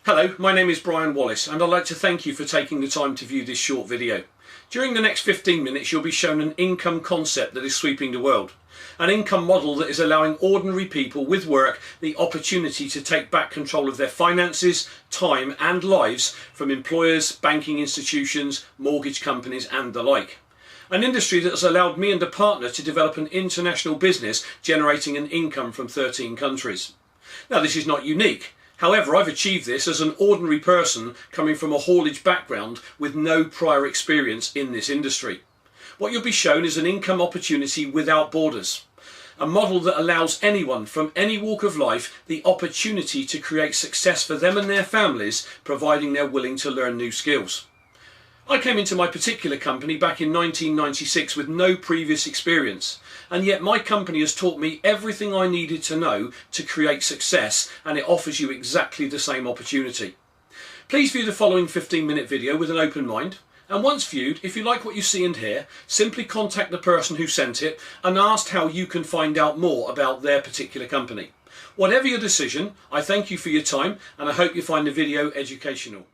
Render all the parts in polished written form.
Hello, my name is Brian Wallace and I'd like to thank you for taking the time to view this short video. During the next 15 minutes you'll be shown an income concept that is sweeping the world. An income model that is allowing ordinary people with work the opportunity to take back control of their finances, time and lives from employers, banking institutions, mortgage companies and the like. An industry that has allowed me and a partner to develop an international business generating an income from 13 countries. Now this is not unique. However, I've achieved this as an ordinary person coming from a haulage background with no prior experience in this industry. What you'll be shown is an income opportunity without borders. A model that allows anyone from any walk of life the opportunity to create success for them and their families, providing they're willing to learn new skills. I came into my particular company back in 1996 with no previous experience, and yet my company has taught me everything I needed to know to create success, and it offers you exactly the same opportunity. Please view the following 15-minute video with an open mind, and once viewed, if you like what you see and hear, simply contact the person who sent it and ask how you can find out more about their particular company. Whatever your decision, I thank you for your time and I hope you find the video educational.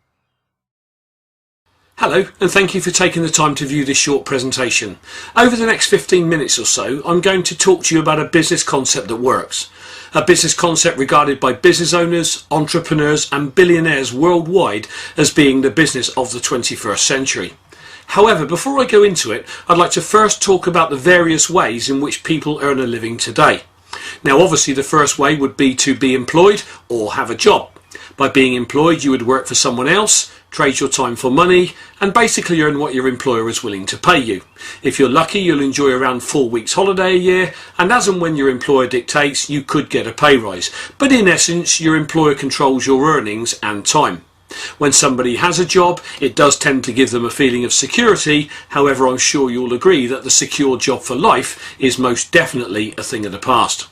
Hello, and thank you for taking the time to view this short presentation. Over the next 15 minutes or so, I'm going to talk to you about a business concept that works. A business concept regarded by business owners, entrepreneurs and billionaires worldwide as being the business of the 21st century. However, before I go into it, I'd like to first talk about the various ways in which people earn a living today. Now obviously the first way would be to be employed or have a job. By being employed you would work for someone else, trade your time for money and basically earn what your employer is willing to pay you. If you're lucky you'll enjoy around 4 weeks holiday a year, and as and when your employer dictates you could get a pay rise, but in essence your employer controls your earnings and time. When somebody has a job it does tend to give them a feeling of security. However, I'm sure you'll agree that the secure job for life is most definitely a thing of the past.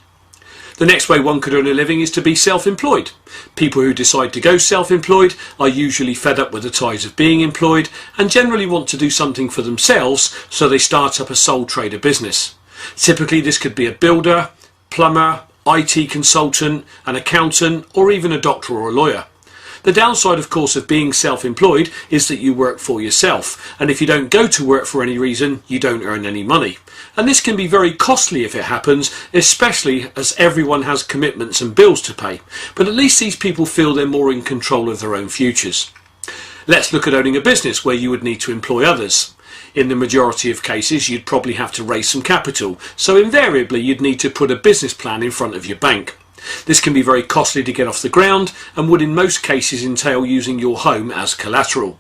The next way one could earn a living is to be self-employed. People who decide to go self-employed are usually fed up with the ties of being employed and generally want to do something for themselves, so they start up a sole trader business. Typically this could be a builder, plumber, IT consultant, an accountant or even a doctor or a lawyer. The downside of course of being self-employed is that you work for yourself, and if you don't go to work for any reason you don't earn any money. And this can be very costly if it happens, especially as everyone has commitments and bills to pay. But at least these people feel they're more in control of their own futures. Let's look at owning a business where you would need to employ others. In the majority of cases you'd probably have to raise some capital, so invariably you'd need to put a business plan in front of your bank. This can be very costly to get off the ground and would in most cases entail using your home as collateral.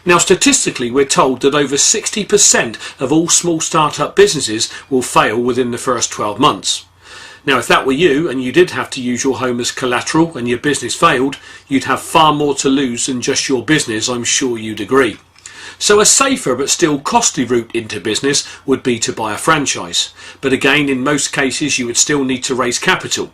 Now statistically we're told that over 60% of all small start-up businesses will fail within the first 12 months. Now if that were you and you did have to use your home as collateral and your business failed, you'd have far more to lose than just your business, I'm sure you'd agree. So a safer but still costly route into business would be to buy a franchise. But again, in most cases you would still need to raise capital.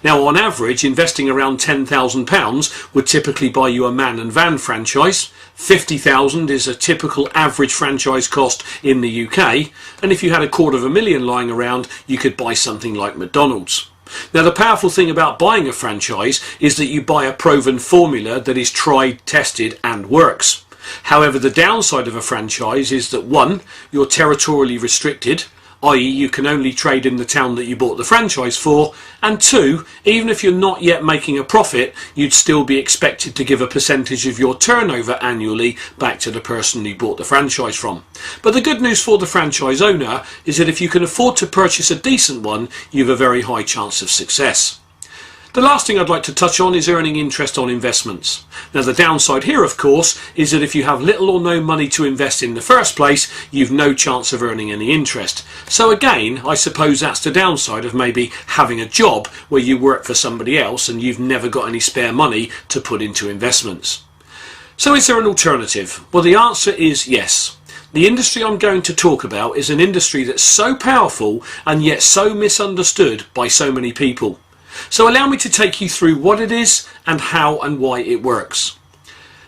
Now on average investing around £10,000 would typically buy you a man and van franchise. £50,000 is a typical average franchise cost in the UK, and if you had £250,000 lying around you could buy something like McDonald's. Now the powerful thing about buying a franchise is that you buy a proven formula that is tried, tested and works. However, the downside of a franchise is that 1, you're territorially restricted, i.e. you can only trade in the town that you bought the franchise for, and 2, even if you're not yet making a profit, you'd still be expected to give a percentage of your turnover annually back to the person you bought the franchise from. But the good news for the franchise owner is that if you can afford to purchase a decent one, you have a very high chance of success. The last thing I'd like to touch on is earning interest on investments. Now the downside here of course is that if you have little or no money to invest in the first place, you've no chance of earning any interest. So again, I suppose that's the downside of maybe having a job where you work for somebody else and you've never got any spare money to put into investments. So is there an alternative? Well, the answer is yes. The industry I'm going to talk about is an industry that's so powerful and yet so misunderstood by so many people. So allow me to take you through what it is and how and why it works.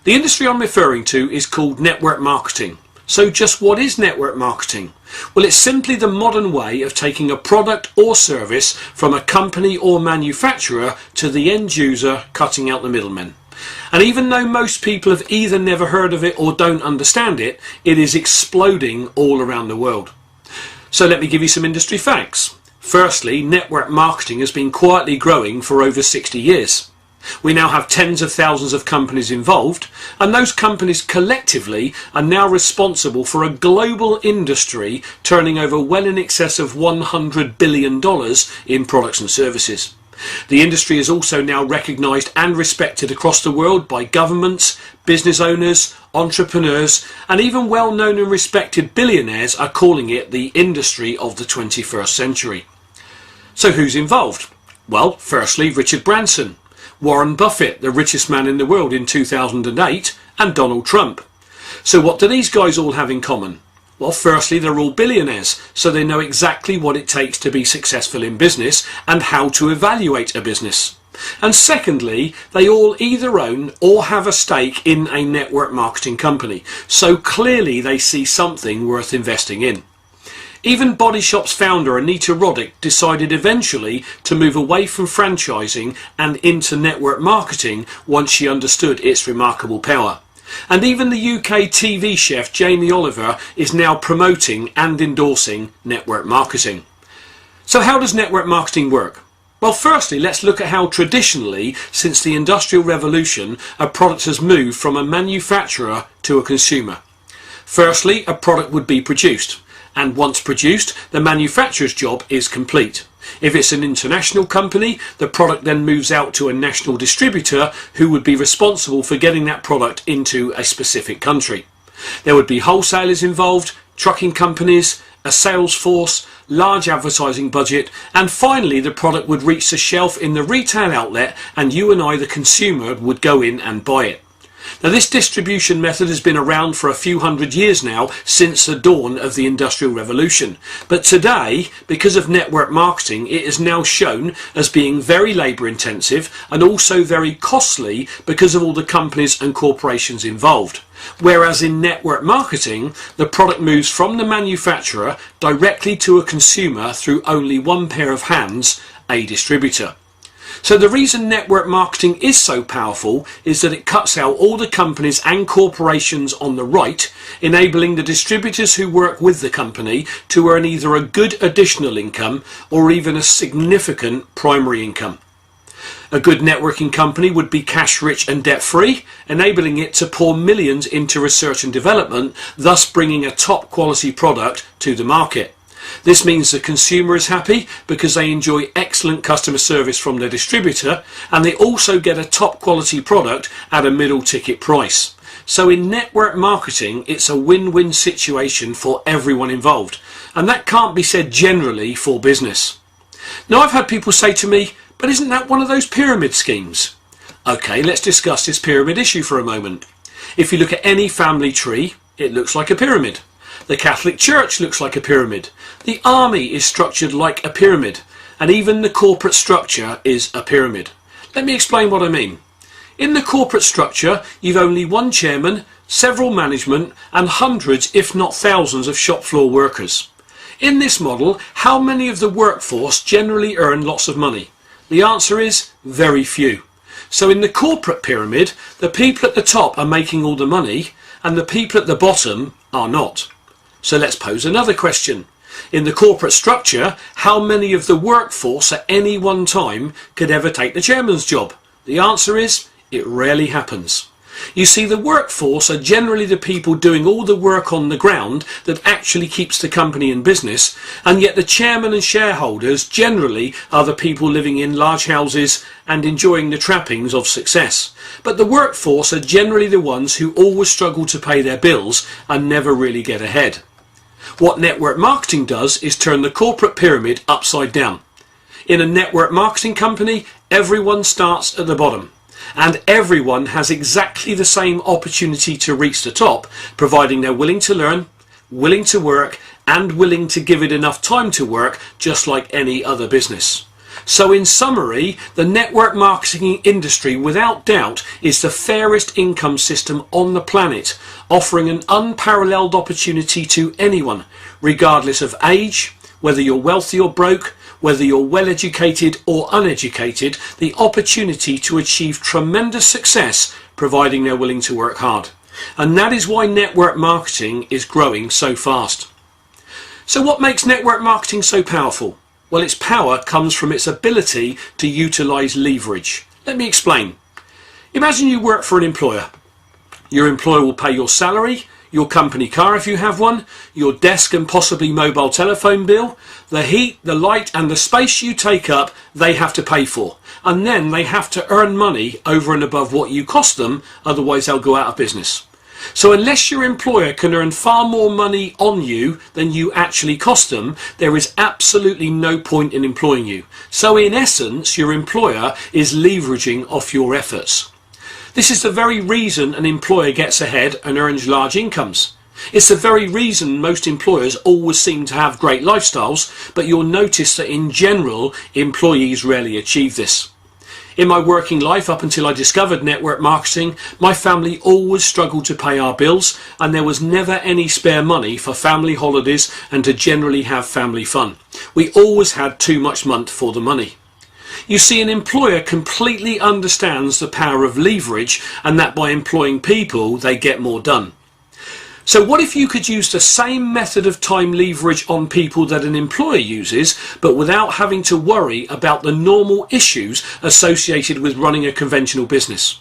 The industry I'm referring to is called network marketing. So just what is network marketing? Well, it's simply the modern way of taking a product or service from a company or manufacturer to the end user, cutting out the middlemen. And even though most people have either never heard of it or don't understand it, it is exploding all around the world. So let me give you some industry facts. Firstly, network marketing has been quietly growing for over 60 years. We now have tens of thousands of companies involved, and those companies collectively are now responsible for a global industry turning over well in excess of $100 billion in products and services. The industry is also now recognised and respected across the world by governments, business owners, entrepreneurs, and even well-known and respected billionaires are calling it the industry of the 21st century. So who's involved? Well, firstly, Richard Branson, Warren Buffett, the richest man in the world in 2008, and Donald Trump. So what do these guys all have in common? Well, firstly, they're all billionaires, so they know exactly what it takes to be successful in business and how to evaluate a business. And secondly, they all either own or have a stake in a network marketing company, so clearly they see something worth investing in. Even Body Shop's founder Anita Roddick decided eventually to move away from franchising and into network marketing once she understood its remarkable power. And even the UK TV chef Jamie Oliver is now promoting and endorsing network marketing. So how does network marketing work? Well, firstly, let's look at how traditionally, since the Industrial Revolution, a product has moved from a manufacturer to a consumer. Firstly, a product would be produced. And once produced, the manufacturer's job is complete. If it's an international company, the product then moves out to a national distributor who would be responsible for getting that product into a specific country. There would be wholesalers involved, trucking companies, a sales force, large advertising budget, and finally the product would reach the shelf in the retail outlet and you and I, the consumer, would go in and buy it. Now, this distribution method has been around for a few hundred years now, since the dawn of the Industrial Revolution. But today, because of network marketing, it is now shown as being very labour intensive and also very costly because of all the companies and corporations involved. Whereas in network marketing, the product moves from the manufacturer directly to a consumer through only one pair of hands, a distributor. So the reason network marketing is so powerful is that it cuts out all the companies and corporations on the right, enabling the distributors who work with the company to earn either a good additional income or even a significant primary income. A good networking company would be cash rich and debt free, enabling it to pour millions into research and development, thus bringing a top quality product to the market. This means the consumer is happy because they enjoy excellent customer service from their distributor, and they also get a top quality product at a middle ticket price. So in network marketing, it's a win-win situation for everyone involved, and that can't be said generally for business. Now, I've had people say to me, but isn't that one of those pyramid schemes? Okay, let's discuss this pyramid issue for a moment. If you look at any family tree, it looks like a pyramid. The Catholic Church looks like a pyramid. The army is structured like a pyramid. And even the corporate structure is a pyramid. Let me explain what I mean. In the corporate structure, you've only one chairman, several management, and hundreds, if not thousands, of shop floor workers. In this model, how many of the workforce generally earn lots of money? The answer is very few. So in the corporate pyramid, the people at the top are making all the money, and the people at the bottom are not. So let's pose another question. In the corporate structure, how many of the workforce at any one time could ever take the chairman's job? The answer is, it rarely happens. You see, the workforce are generally the people doing all the work on the ground that actually keeps the company in business, and yet the chairman and shareholders generally are the people living in large houses and enjoying the trappings of success. But the workforce are generally the ones who always struggle to pay their bills and never really get ahead. What network marketing does is turn the corporate pyramid upside down. In a network marketing company, everyone starts at the bottom, and everyone has exactly the same opportunity to reach the top, providing they're willing to learn, willing to work, and willing to give it enough time to work, just like any other business. So in summary, the network marketing industry without doubt is the fairest income system on the planet, offering an unparalleled opportunity to anyone, regardless of age, whether you're wealthy or broke, whether you're well educated or uneducated, the opportunity to achieve tremendous success providing they're willing to work hard. And that is why network marketing is growing so fast. So what makes network marketing so powerful? Well, its power comes from its ability to utilize leverage. Let me explain. Imagine you work for an employer. Your employer will pay your salary, your company car if you have one, your desk and possibly mobile telephone bill, the heat, the light and the space you take up, they have to pay for. And then they have to earn money over and above what you cost them, otherwise they'll go out of business. So unless your employer can earn far more money on you than you actually cost them, there is absolutely no point in employing you. So in essence, your employer is leveraging off your efforts. This is the very reason an employer gets ahead and earns large incomes. It's the very reason most employers always seem to have great lifestyles, but you'll notice that in general, employees rarely achieve this. In my working life, up until I discovered network marketing, my family always struggled to pay our bills, and there was never any spare money for family holidays and to generally have family fun. We always had too much month for the money. You see, an employer completely understands the power of leverage, and that by employing people, they get more done. So what if you could use the same method of time leverage on people that an employer uses, but without having to worry about the normal issues associated with running a conventional business?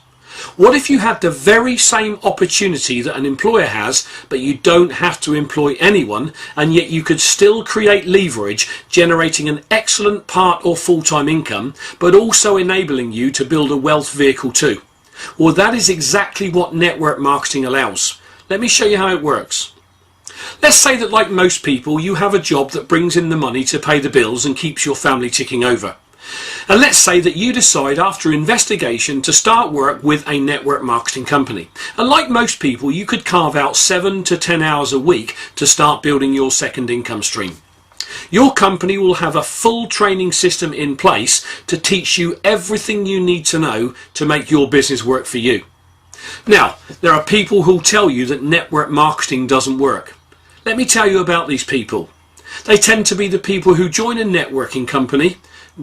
What if you had the very same opportunity that an employer has, but you don't have to employ anyone, and yet you could still create leverage, generating an excellent part or full-time income, but also enabling you to build a wealth vehicle too? Well, that is exactly what network marketing allows. Let me show you how it works. Let's say that, like most people, you have a job that brings in the money to pay the bills and keeps your family ticking over. And let's say that you decide after investigation to start work with a network marketing company. And like most people, you could carve out 7 to 10 hours a week to start building your second income stream. Your company will have a full training system in place to teach you everything you need to know to make your business work for you. Now, there are people who'll tell you that network marketing doesn't work. Let me tell you about these people. They tend to be the people who join a networking company,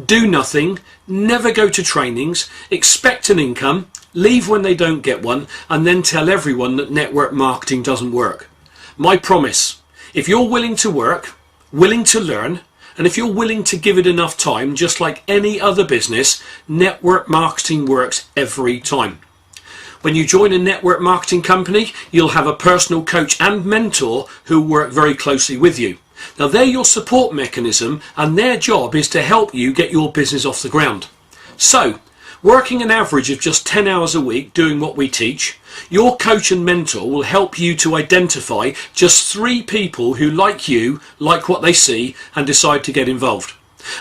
do nothing, never go to trainings, expect an income, leave when they don't get one, and then tell everyone that network marketing doesn't work. My promise, if you're willing to work, willing to learn, and if you're willing to give it enough time, just like any other business, network marketing works every time. When you join a network marketing company, you'll have a personal coach and mentor who work very closely with you. Now, they're your support mechanism, and their job is to help you get your business off the ground. So, working an average of just 10 hours a week doing what we teach, your coach and mentor will help you to identify just 3 people who like you, like what they see, and decide to get involved.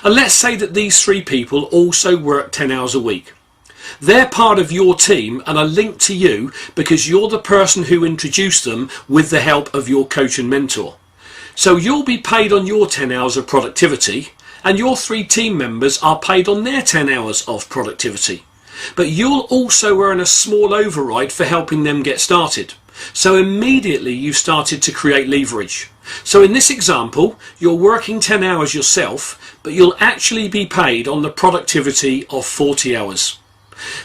And let's say that these 3 people also work 10 hours a week. They're part of your team and are linked to you because you're the person who introduced them with the help of your coach and mentor. So you'll be paid on your 10 hours of productivity, and your 3 team members are paid on their 10 hours of productivity. But you'll also earn a small override for helping them get started. So immediately you started to create leverage. So in this example, you're working 10 hours yourself, but you'll actually be paid on the productivity of 40 hours.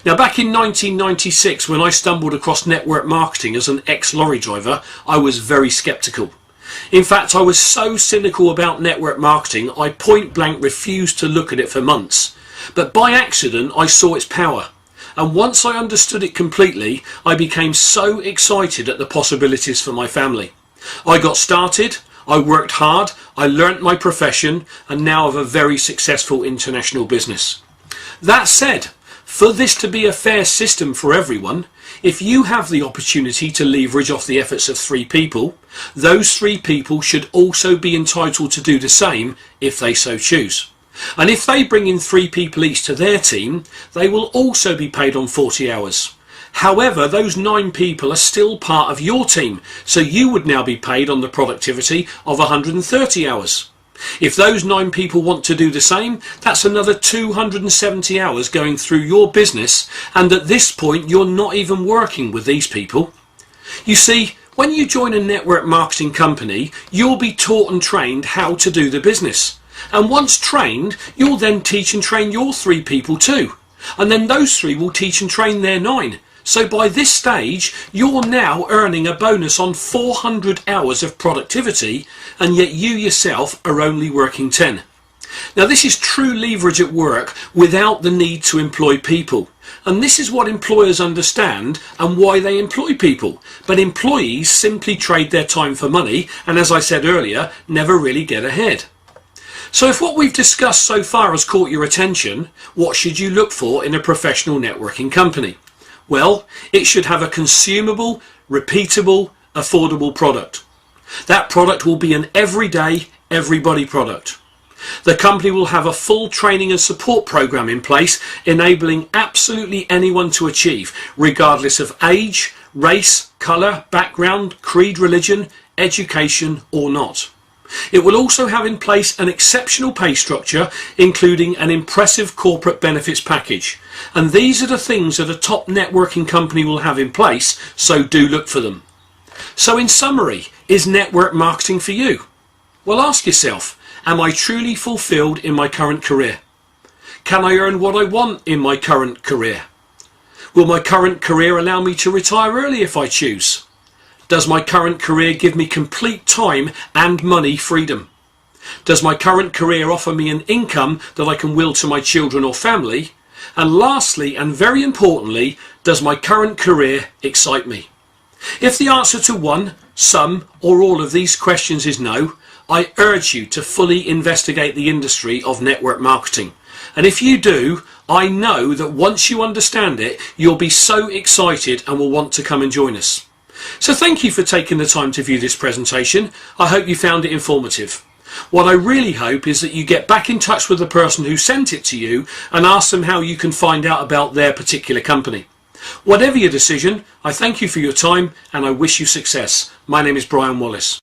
Now, back in 1996, when I stumbled across network marketing as an ex-lorry driver, I was very skeptical. In fact, I was so cynical about network marketing, I point blank refused to look at it for months. But by accident, I saw its power. And once I understood it completely, I became so excited at the possibilities for my family. I got started, I worked hard, I learnt my profession, and now have a very successful international business. That said, for this to be a fair system for everyone, if you have the opportunity to leverage off the efforts of 3 people, those 3 people should also be entitled to do the same if they so choose. And if they bring in 3 people each to their team, they will also be paid on 40 hours. However, those 9 people are still part of your team, so you would now be paid on the productivity of 130 hours. If those 9 people want to do the same, that's another 270 hours going through your business, and at this point you're not even working with these people. You see, when you join a network marketing company, you'll be taught and trained how to do the business. And once trained, you'll then teach and train your 3 people too. And then those 3 will teach and train their 9. So by this stage, you're now earning a bonus on 400 hours of productivity, and yet you yourself are only working 10. Now this is true leverage at work without the need to employ people. And this is what employers understand and why they employ people. But employees simply trade their time for money, and as I said earlier, never really get ahead. So if what we've discussed so far has caught your attention, what should you look for in a professional networking company? Well, it should have a consumable, repeatable, affordable product. That product will be an everyday, everybody product. The company will have a full training and support program in place, enabling absolutely anyone to achieve, regardless of age, race, colour, background, creed, religion, education or not. It will also have in place an exceptional pay structure, including an impressive corporate benefits package. And these are the things that a top networking company will have in place, so do look for them. So in summary, is network marketing for you? Well, ask yourself, am I truly fulfilled in my current career? Can I earn what I want in my current career? Will my current career allow me to retire early if I choose? Does my current career give me complete time and money freedom? Does my current career offer me an income that I can will to my children or family? And lastly, and very importantly, does my current career excite me? If the answer to one, some, or all of these questions is no, I urge you to fully investigate the industry of network marketing. And if you do, I know that once you understand it, you'll be so excited and will want to come and join us. So thank you for taking the time to view this presentation. I hope you found it informative. What I really hope is that you get back in touch with the person who sent it to you and ask them how you can find out about their particular company. Whatever your decision, I thank you for your time and I wish you success. My name is Brian Wallace.